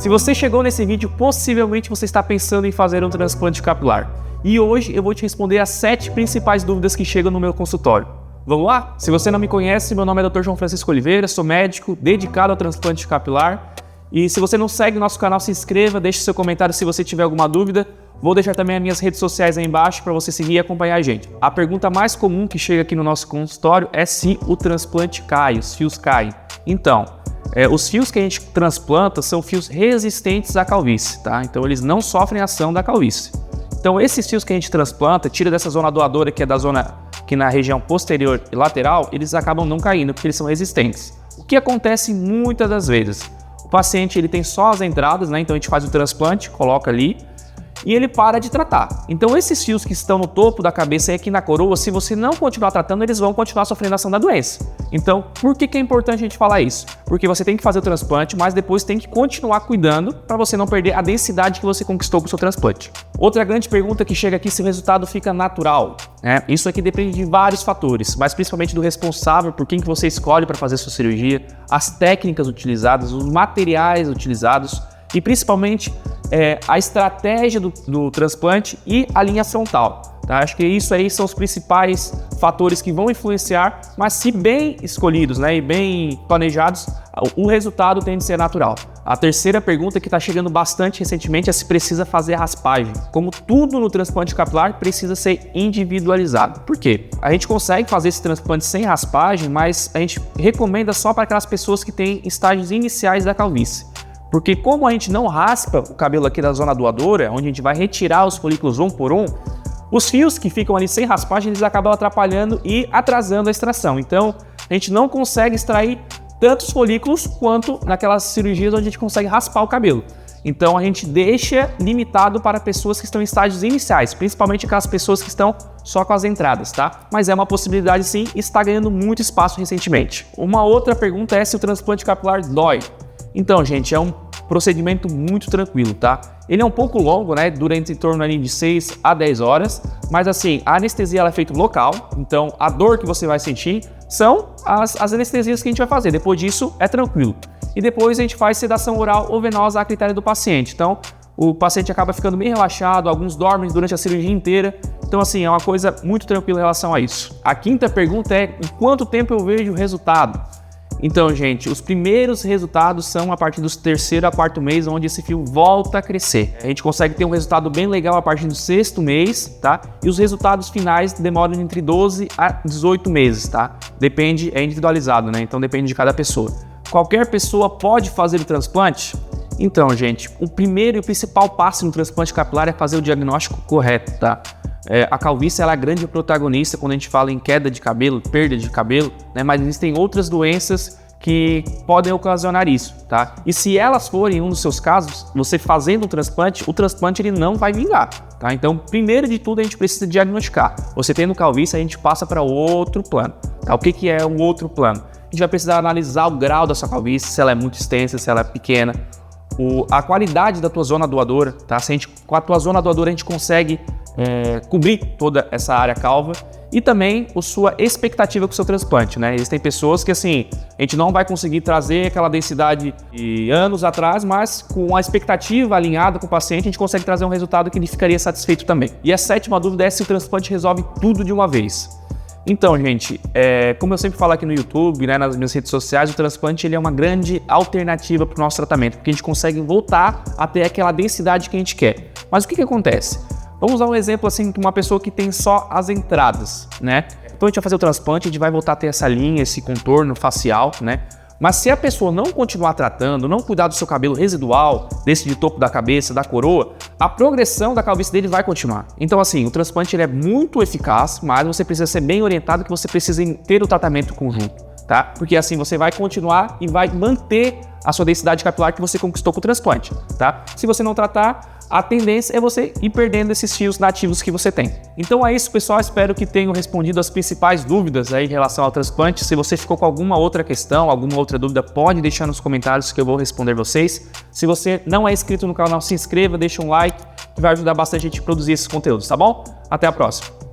Se você chegou nesse vídeo, possivelmente você está pensando em fazer um transplante capilar. E hoje eu vou te responder as 7 principais dúvidas que chegam no meu consultório. Vamos lá? Se você não me conhece, meu nome é Dr. João Francisco Oliveira, sou médico dedicado ao transplante capilar. E se você não segue nosso canal, se inscreva, deixe seu comentário se você tiver alguma dúvida. Vou deixar também as minhas redes sociais aí embaixo para você seguir e acompanhar a gente. A pergunta mais comum que chega aqui no nosso consultório é se o transplante cai, os fios caem. Então, os fios que a gente transplanta são fios resistentes à calvície, tá? Então eles não sofrem ação da calvície. Então esses fios que a gente transplanta, tira dessa zona doadora que é da zona que na região posterior e lateral, eles acabam não caindo porque eles são resistentes. O que acontece muitas das vezes? O paciente ele tem só as entradas, né? Então a gente faz o transplante, coloca ali e ele para de tratar. Então esses fios que estão no topo da cabeça e aqui na coroa, se você não continuar tratando, eles vão continuar sofrendo ação da doença. Então, por que é importante a gente falar isso? Porque você tem que fazer o transplante, mas depois tem que continuar cuidando para você não perder a densidade que você conquistou com o seu transplante. Outra grande pergunta que chega aqui se o resultado fica natural, né? Isso aqui depende de vários fatores, mas principalmente do responsável, por quem que você escolhe para fazer sua cirurgia, as técnicas utilizadas, os materiais utilizados e principalmente a estratégia do transplante e a linha frontal. Tá? Acho que isso aí são os principais fatores que vão influenciar, mas se bem escolhidos, né, e bem planejados, o resultado tende a ser natural. A terceira pergunta que está chegando bastante recentemente é se precisa fazer raspagem. Como tudo no transplante capilar, precisa ser individualizado. Por quê? A gente consegue fazer esse transplante sem raspagem, mas a gente recomenda só para aquelas pessoas que têm estágios iniciais da calvície. Porque como a gente não raspa o cabelo aqui da zona doadora, onde a gente vai retirar os folículos um por um, os fios que ficam ali sem raspagem, eles acabam atrapalhando e atrasando a extração. Então, a gente não consegue extrair tantos folículos quanto naquelas cirurgias onde a gente consegue raspar o cabelo. Então, a gente deixa limitado para pessoas que estão em estágios iniciais, principalmente aquelas pessoas que estão só com as entradas, tá? Mas é uma possibilidade sim e está ganhando muito espaço recentemente. Uma outra pergunta é se o transplante capilar dói. Então, gente, é um procedimento muito tranquilo, tá? Ele é um pouco longo, né? Dura em torno ali de 6 a 10 horas, mas assim, a anestesia ela é feita local, então a dor que você vai sentir são as anestesias que a gente vai fazer. Depois disso, é tranquilo. E depois a gente faz sedação oral ou venosa a critério do paciente. Então, o paciente acaba ficando bem relaxado, alguns dormem durante a cirurgia inteira. Então, assim, é uma coisa muito tranquila em relação a isso. A quinta pergunta é: em quanto tempo eu vejo o resultado? Então, gente, os primeiros resultados são a partir do 3º a 4º mês, onde esse fio volta a crescer. A gente consegue ter um resultado bem legal a partir do 6º mês, tá? E os resultados finais demoram entre 12 a 18 meses, tá? Depende, é individualizado, né? Então depende de cada pessoa. Qualquer pessoa pode fazer o transplante? Então, gente, o primeiro e o principal passo no transplante capilar é fazer o diagnóstico correto, tá? A calvície ela é a grande protagonista quando a gente fala em queda de cabelo, perda de cabelo, né? Mas existem outras doenças que podem ocasionar isso, tá? E se elas forem um dos seus casos, você fazendo o transplante ele não vai vingar, tá? Então, primeiro de tudo, a gente precisa diagnosticar. Você tendo calvície, a gente passa para outro plano, tá? O que é um outro plano? A gente vai precisar analisar o grau da sua calvície, se ela é muito extensa, se ela é pequena, a qualidade da tua zona doadora, tá? Se com a tua zona doadora a gente consegue cobrir toda essa área calva e também a sua expectativa com o seu transplante, né? Existem pessoas que assim, a gente não vai conseguir trazer aquela densidade de anos atrás, mas com a expectativa alinhada com o paciente, a gente consegue trazer um resultado que ele ficaria satisfeito também. E a 7ª dúvida é se o transplante resolve tudo de uma vez. Então, gente, como eu sempre falo aqui no YouTube, né, nas minhas redes sociais, o transplante ele é uma grande alternativa para o nosso tratamento, porque a gente consegue voltar até aquela densidade que a gente quer. Mas o que acontece? Vamos dar um exemplo assim de uma pessoa que tem só as entradas, né? Então a gente vai fazer o transplante, a gente vai voltar a ter essa linha, esse contorno facial, né? Mas se a pessoa não continuar tratando, não cuidar do seu cabelo residual, desse de topo da cabeça, da coroa, a progressão da calvície dele vai continuar. Então assim, o transplante ele é muito eficaz, mas você precisa ser bem orientado que você precisa ter o tratamento conjunto, tá? Porque assim você vai continuar e vai manter a sua densidade capilar que você conquistou com o transplante, tá? Se você não tratar, a tendência é você ir perdendo esses fios nativos que você tem. Então é isso, pessoal. Espero que tenham respondido as principais dúvidas aí em relação ao transplante. Se você ficou com alguma outra questão, alguma outra dúvida, pode deixar nos comentários que eu vou responder vocês. Se você não é inscrito no canal, se inscreva, deixa um like, que vai ajudar bastante a gente a produzir esses conteúdos, tá bom? Até a próxima!